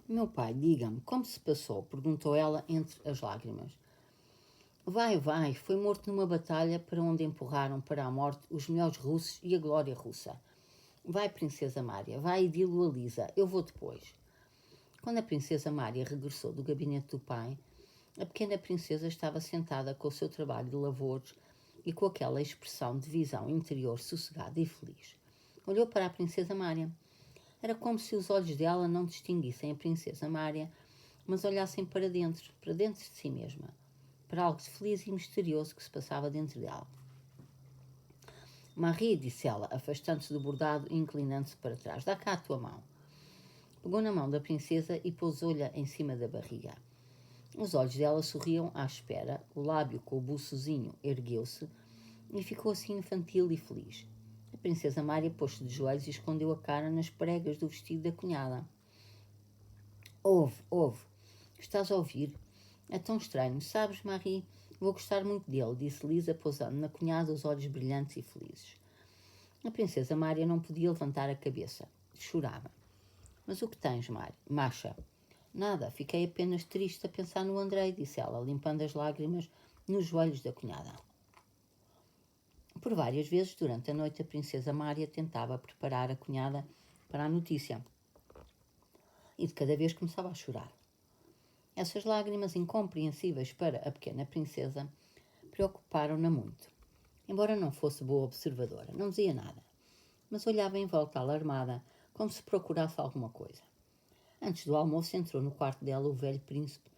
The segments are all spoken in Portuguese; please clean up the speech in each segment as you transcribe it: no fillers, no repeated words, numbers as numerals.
Meu pai, diga-me, como se passou? Perguntou ela entre as lágrimas. Vai, foi morto numa batalha para onde empurraram para a morte os melhores russos e a glória russa. Vai, princesa Mária, vai e dilo a Lisa, eu vou depois. Quando a princesa Mária regressou do gabinete do pai, a pequena princesa estava sentada com o seu trabalho de lavouros e com aquela expressão de visão interior sossegada e feliz. Olhou para a princesa Mária. Era como se os olhos dela não distinguissem a princesa Mária, mas olhassem para dentro de si mesma, para algo de feliz e misterioso que se passava dentro dela. Marie, disse ela, afastando-se do bordado e inclinando-se para trás, dá cá a tua mão. Pegou na mão da princesa e pousou-lhe em cima da barriga. Os olhos dela sorriam à espera, o lábio com o buçozinho ergueu-se e ficou assim infantil e feliz. A princesa Mária pôs-se de joelhos e escondeu a cara nas pregas do vestido da cunhada. Ouve, estás a ouvir? É tão estranho, sabes, Marie? Vou gostar muito dele, disse Lisa, pousando na cunhada os olhos brilhantes e felizes. A princesa Mária não podia levantar a cabeça. Chorava. Mas o que tens, Macha? Nada, fiquei apenas triste a pensar no Andrei, disse ela, limpando as lágrimas nos joelhos da cunhada. Por várias vezes durante a noite a princesa Mária tentava preparar a cunhada para a notícia e de cada vez começava a chorar. Essas lágrimas incompreensíveis para a pequena princesa preocuparam-na muito. Embora não fosse boa observadora, não dizia nada, mas olhava em volta alarmada, como se procurasse alguma coisa. Antes do almoço entrou no quarto dela o velho príncipe,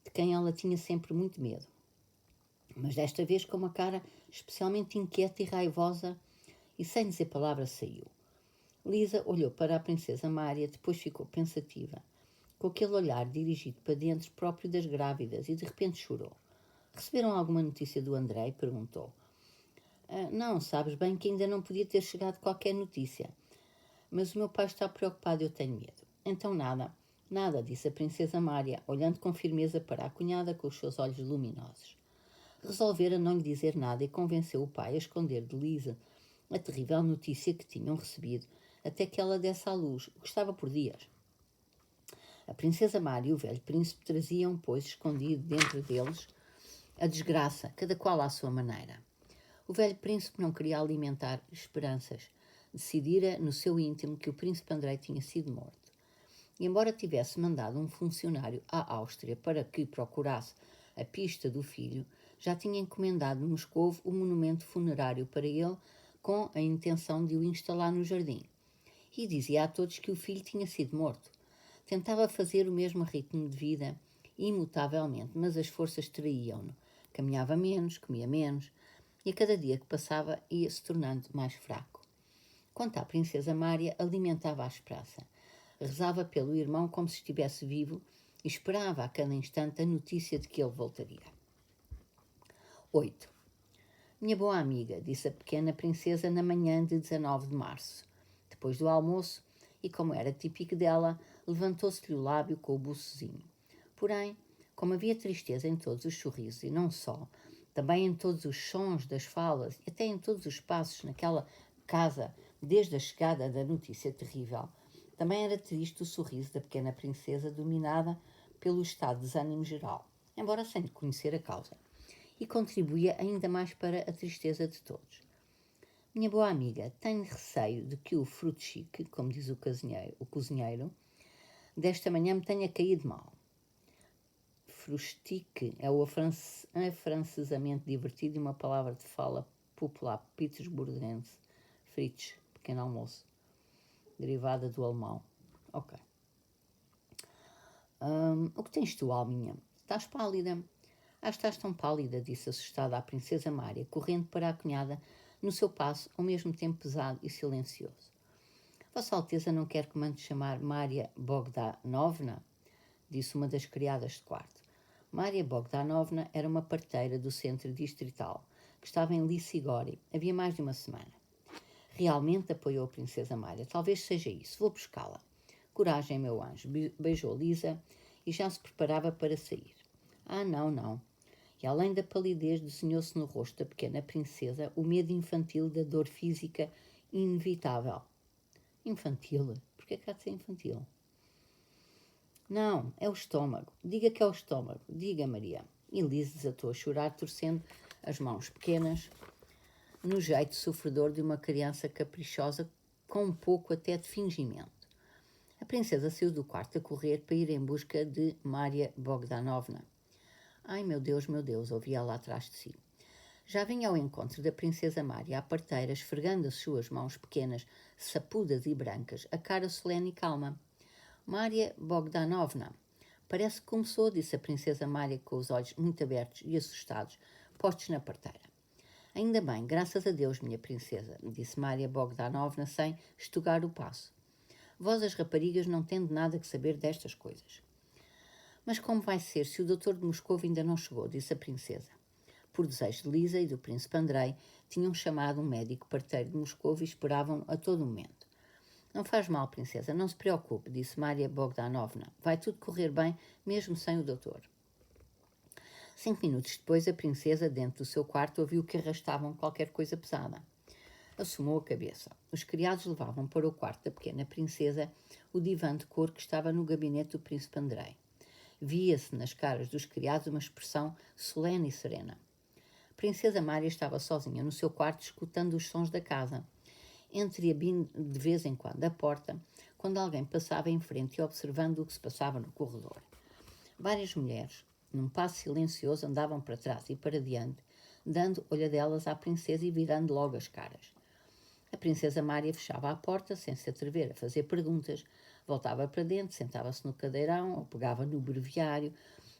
de quem ela tinha sempre muito medo. Mas desta vez com uma cara especialmente inquieta e raivosa, e sem dizer palavra saiu. Lisa olhou para a princesa Mária, depois ficou pensativa, com aquele olhar dirigido para dentro próprio das grávidas, e de repente chorou. Receberam alguma notícia do Andrei? Perguntou. Não, sabes bem que ainda não podia ter chegado qualquer notícia. Mas o meu pai está preocupado e eu tenho medo. Então nada, disse a princesa Mária, olhando com firmeza para a cunhada com os seus olhos luminosos. Resolvera não lhe dizer nada e convenceu o pai a esconder de Lisa a terrível notícia que tinham recebido, até que ela desse à luz, o que estava por dias. A princesa Mária e o velho príncipe traziam, pois, escondido dentro deles a desgraça, cada qual à sua maneira. O velho príncipe não queria alimentar esperanças. Decidira no seu íntimo que o príncipe Andrei tinha sido morto. E embora tivesse mandado um funcionário à Áustria para que procurasse a pista do filho, já tinha encomendado no Moscovo um monumento funerário para ele com a intenção de o instalar no jardim. E dizia a todos que o filho tinha sido morto. Tentava fazer o mesmo ritmo de vida, imutavelmente, mas as forças traíam-no. Caminhava menos, comia menos, e a cada dia que passava ia se tornando mais fraco. Quanto à princesa Mária, alimentava a esperança. Rezava pelo irmão como se estivesse vivo e esperava a cada instante a notícia de que ele voltaria. 8. Minha boa amiga, disse a pequena princesa na manhã de 19 de março. Depois do almoço, e como era típico dela, levantou-se-lhe o lábio com o buçozinho. Porém, como havia tristeza em todos os sorrisos e não só, também em todos os sons das falas e até em todos os passos naquela casa desde a chegada da notícia terrível, também era triste o sorriso da pequena princesa dominada pelo estado de desânimo geral, embora sem conhecer a causa, e contribuía ainda mais para a tristeza de todos. Minha boa amiga, tenho receio de que o fruto chique, como diz o cozinheiro, desta manhã me tenha caído mal. Frustique é o afrancesamento divertido de uma palavra de fala popular petersburguense, Fritz, pequeno almoço, derivada do alemão. Ok. O que tens tu, alminha? Estás pálida. Estás tão pálida, disse assustada a princesa Mária, correndo para a cunhada no seu passo, ao mesmo tempo pesado e silencioso. Vossa Alteza não quer que mande chamar Mária Bogdanovna? Disse uma das criadas de quarto. Mária Bogdanovna era uma parteira do centro distrital, que estava em Lissigori, havia mais de uma semana. Realmente, apoiou a princesa Mária. Talvez seja isso. Vou buscá-la. Coragem, meu anjo. Beijou Lisa e já se preparava para sair. Não. E além da palidez, desenhou-se no rosto da pequena princesa o medo infantil da dor física inevitável. Infantil? Por que há de ser infantil? Não, é o estômago. Diga que é o estômago. Diga, Maria. E Lise desatou a chorar, torcendo as mãos pequenas no jeito sofredor de uma criança caprichosa, com um pouco até de fingimento. A princesa saiu do quarto a correr para ir em busca de Maria Bogdanovna. Ai, meu Deus, ouvia lá atrás de si. Já vinha ao encontro da princesa Mária à parteira, esfregando as suas mãos pequenas, sapudas e brancas, a cara solene e calma. Maria Bogdanovna. Parece que começou, disse a princesa Mária com os olhos muito abertos e assustados, postos na parteira. Ainda bem, graças a Deus, minha princesa, disse Maria Bogdanovna sem estugar o passo. Vós, as raparigas, não tende nada que saber destas coisas. Mas como vai ser se o doutor de Moscou ainda não chegou, disse a princesa. Por desejo de Lisa e do príncipe Andrei, tinham chamado um médico parteiro de Moscou e esperavam-no a todo momento. Não faz mal, princesa, não se preocupe, disse Maria Bogdanovna. Vai tudo correr bem, mesmo sem o doutor. 5 minutos depois, a princesa, dentro do seu quarto, ouviu que arrastavam qualquer coisa pesada. Assomou a cabeça. Os criados levavam para o quarto da pequena princesa o divã de couro que estava no gabinete do príncipe Andrei. Via-se nas caras dos criados uma expressão solene e serena. A princesa Mária estava sozinha no seu quarto, escutando os sons da casa. Entreabrindo de vez em quando a porta, quando alguém passava em frente e observando o que se passava no corredor. Várias mulheres, num passo silencioso, andavam para trás e para diante, dando olhadelas à princesa e virando logo as caras. A princesa Mária fechava a porta, sem se atrever a fazer perguntas, voltava para dentro, sentava-se no cadeirão, ou pegava no breviário,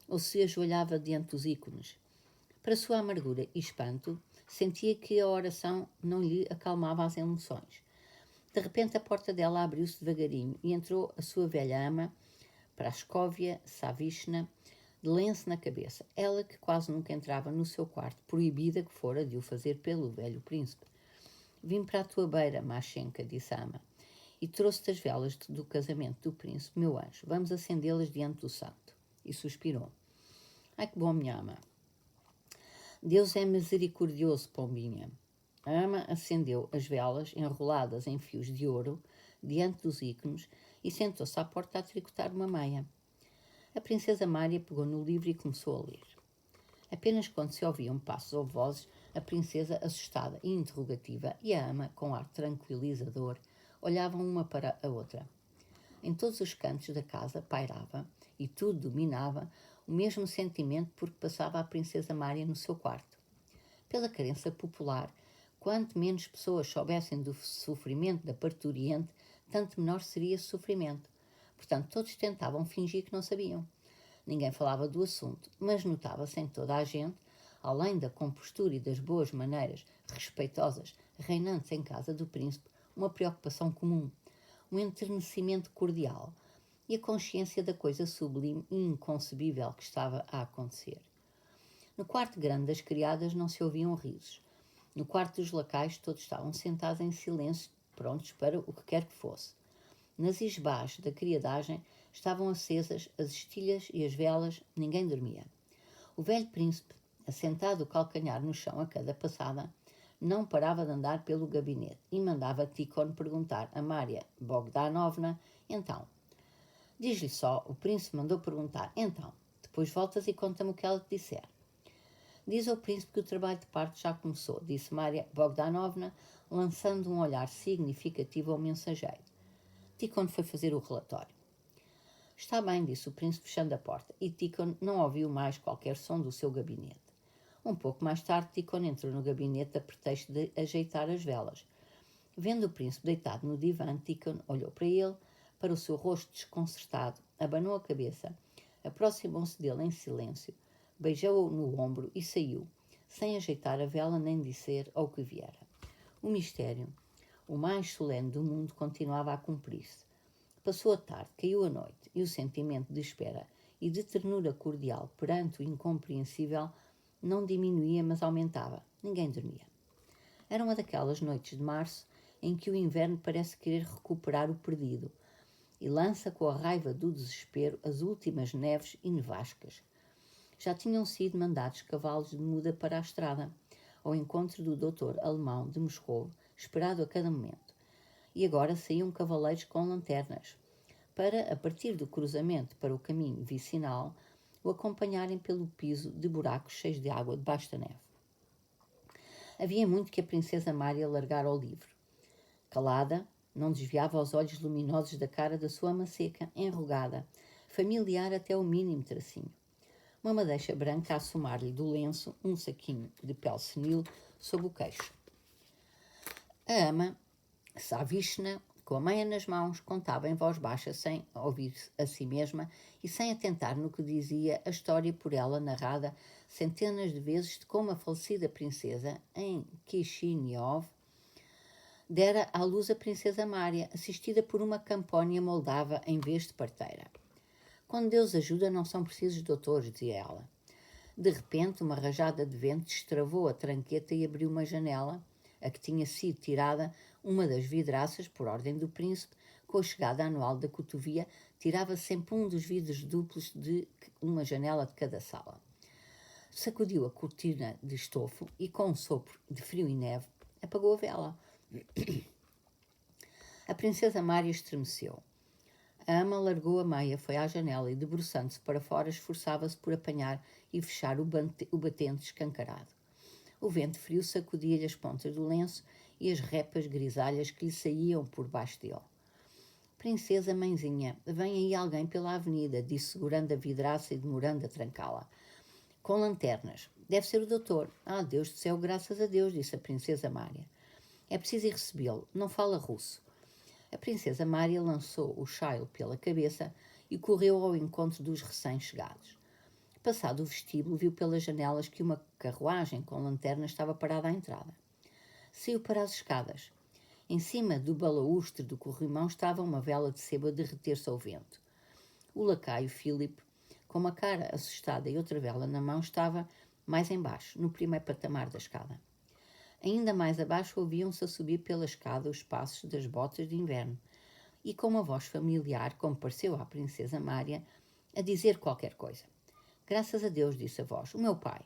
ou se ajoelhava diante dos ícones. Para sua amargura e espanto, sentia que a oração não lhe acalmava as emoções. De repente a porta dela abriu-se devagarinho e entrou a sua velha ama, Praskovia Savishna, de lenço na cabeça, ela que quase nunca entrava no seu quarto, proibida que fora de o fazer pelo velho príncipe. Vim para a tua beira, Mashenka, disse a ama, e trouxe-te as velas do casamento do príncipe, meu anjo. Vamos acendê-las diante do santo. E suspirou. Ai, que bom, minha ama. Deus é misericordioso, pombinha. A ama acendeu as velas, enroladas em fios de ouro, diante dos ícones, e sentou-se à porta a tricotar uma meia. A princesa Mária pegou no livro e começou a ler. Apenas quando se ouviam passos ou vozes, a princesa, assustada e interrogativa, e a ama, com ar tranquilizador, olhavam uma para a outra. Em todos os cantos da casa pairava, e tudo dominava, o mesmo sentimento por que passava a princesa Mária no seu quarto. Pela crença popular, quanto menos pessoas soubessem do sofrimento da parturiente, tanto menor seria esse sofrimento. Portanto, todos tentavam fingir que não sabiam. Ninguém falava do assunto, mas notava-se em toda a gente, além da compostura e das boas maneiras respeitosas reinantes em casa do príncipe, uma preocupação comum, um enternecimento cordial e a consciência da coisa sublime e inconcebível que estava a acontecer. No quarto grande das criadas não se ouviam risos. No quarto dos lacais todos estavam sentados em silêncio, prontos para o que quer que fosse. Nas isbás da criadagem estavam acesas as estilhas e as velas, ninguém dormia. O velho príncipe, assentado o calcanhar no chão a cada passada, não parava de andar pelo gabinete e mandava Tikhon perguntar a Maria Bogdanovna, então. Diz-lhe só, o príncipe mandou perguntar, então. Depois voltas e conta-me o que ela te disser. Diz ao príncipe que o trabalho de parto já começou, disse Maria Bogdanovna, lançando um olhar significativo ao mensageiro. Tikhon foi fazer o relatório. Está bem, disse o príncipe, fechando a porta, e Tikhon não ouviu mais qualquer som do seu gabinete. Um pouco mais tarde, Tikhon entrou no gabinete a pretexto de ajeitar as velas. Vendo o príncipe deitado no divã, Tikhon olhou para ele, para o seu rosto desconcertado, abanou a cabeça, aproximou-se dele em silêncio, beijou-o no ombro e saiu, sem ajeitar a vela nem dizer ao que viera. O mistério, o mais solene do mundo, continuava a cumprir-se. Passou a tarde, caiu a noite, e o sentimento de espera e de ternura cordial perante o incompreensível não diminuía, mas aumentava. Ninguém dormia. Era uma daquelas noites de março em que o inverno parece querer recuperar o perdido e lança com a raiva do desespero as últimas neves e nevascas. Já tinham sido mandados cavalos de muda para a estrada, ao encontro do doutor alemão de Moscou, esperado a cada momento. E agora saíam cavaleiros com lanternas. para, a partir do cruzamento para o caminho vicinal, o acompanharem pelo piso de buracos cheios de água debaixo da neve. Havia muito que a princesa Mária largara ao livro. Calada, não desviava os olhos luminosos da cara da sua ama seca, enrugada, familiar até o mínimo tracinho. Uma madeixa branca a assomar-lhe do lenço um saquinho de pele senil sob o queixo. A ama, Savishna, com a meia nas mãos, contava em voz baixa, sem ouvir a si mesma e sem atentar no que dizia a história por ela narrada centenas de vezes de como a falecida princesa, em Kishinev, dera à luz a princesa Mária, assistida por uma campónia moldava em vez de parteira. Quando Deus ajuda, não são precisos doutores, dizia ela. De repente, uma rajada de vento destravou a tranqueta e abriu uma janela, a que tinha sido tirada uma das vidraças, por ordem do príncipe. Com a chegada anual da cotovia, tirava sempre um dos vidros duplos de uma janela de cada sala. Sacudiu a cortina de estofo e, com um sopro de frio e neve, apagou a vela. A princesa Mária estremeceu. A ama largou a meia, foi à janela e, debruçando-se para fora, esforçava-se por apanhar e fechar o batente escancarado. O vento frio sacudia-lhe as pontas do lenço e as repas grisalhas que lhe saíam por baixo dele. Princesa, mãezinha, vem aí alguém pela avenida, disse, segurando a vidraça e demorando a trancá-la. Com lanternas. Deve ser o doutor. Ah, Deus do céu, graças a Deus, disse a princesa Mária. É preciso ir recebê-lo. Não fala russo. A princesa Mária lançou o chaile pela cabeça e correu ao encontro dos recém-chegados. Passado o vestíbulo, viu pelas janelas que uma carruagem com lanterna estava parada à entrada. Saiu para as escadas. Em cima do balaústre do corrimão estava uma vela de sebo a derreter-se ao vento. O lacaio Philip, com uma cara assustada e outra vela na mão, estava mais embaixo, no primeiro patamar da escada. Ainda mais abaixo ouviam-se a subir pela escada os passos das botas de inverno e, com uma voz familiar, como pareceu à princesa Mária, a dizer qualquer coisa. Graças a Deus, disse a voz. O meu pai.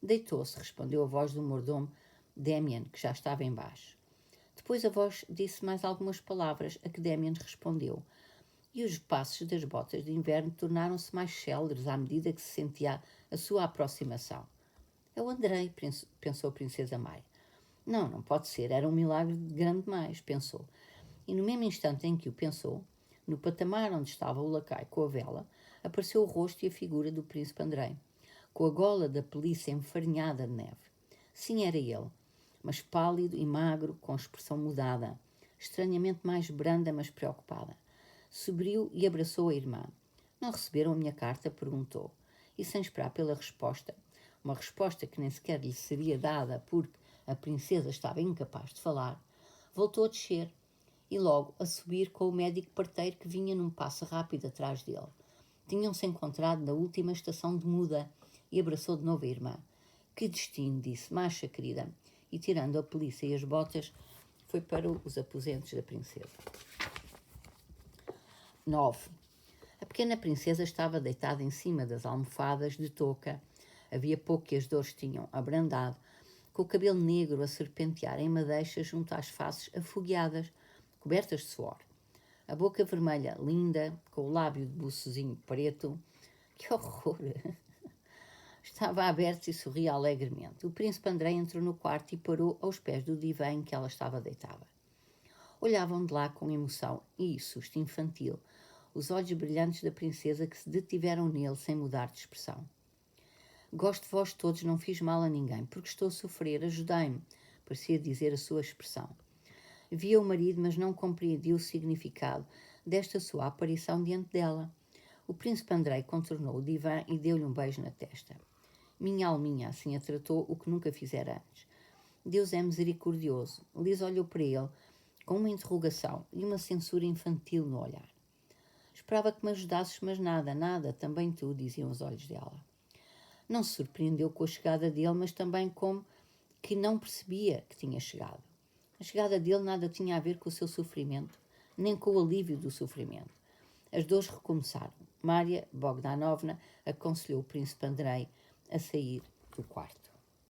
Deitou-se, respondeu a voz do mordomo Damian, que já estava embaixo. Depois a voz disse mais algumas palavras, a que Damian respondeu, e os passos das botas de inverno tornaram-se mais céleres à medida que se sentia a sua aproximação. É o Andrei, pensou a princesa Mária. Não pode ser, era um milagre grande demais, pensou. E no mesmo instante em que o pensou, no patamar onde estava o lacaio com a vela, apareceu o rosto e a figura do príncipe Andrei, com a gola da pelícia enfarinhada de neve. Sim, era ele, mas pálido e magro, com a expressão mudada, estranhamente mais branda, mas preocupada. Subiu e abraçou a irmã. Não receberam a minha carta? Perguntou. E sem esperar pela resposta, uma resposta que nem sequer lhe seria dada porque a princesa estava incapaz de falar, voltou a descer e logo a subir com o médico parteiro que vinha num passo rápido atrás dele. Tinham-se encontrado na última estação de muda e abraçou de novo a irmã. Que destino, disse, macha querida, e tirando a pelícia e as botas, foi para os aposentos da princesa. 9. A pequena princesa estava deitada em cima das almofadas de touca. Havia pouco que as dores tinham abrandado, com o cabelo negro a serpentear em madeixa junto às faces afogueadas, cobertas de suor. A boca vermelha, linda, com o lábio de buçozinho preto. Que horror! Estava aberto e sorria alegremente. O príncipe Andrei entrou no quarto e parou aos pés do divã em que ela estava deitada. Olhavam de lá com emoção e susto infantil os olhos brilhantes da princesa que se detiveram nele sem mudar de expressão. Gosto de vós todos, não fiz mal a ninguém, porque estou a sofrer, ajudai-me, parecia dizer a sua expressão. Via o marido, mas não compreendia o significado desta sua aparição diante dela. O príncipe Andrei contornou o divã e deu-lhe um beijo na testa. Minha alminha, assim a tratou, o que nunca fizera antes. Deus é misericordioso. Liz olhou para ele com uma interrogação e uma censura infantil no olhar. Esperava que me ajudasses, mas nada, também tu, diziam os olhos dela. Não se surpreendeu com a chegada dele, mas também como que não percebia que tinha chegado. A chegada dele nada tinha a ver com o seu sofrimento, nem com o alívio do sofrimento. As dores recomeçaram. Mária Bogdanovna aconselhou o príncipe Andrei a sair do quarto.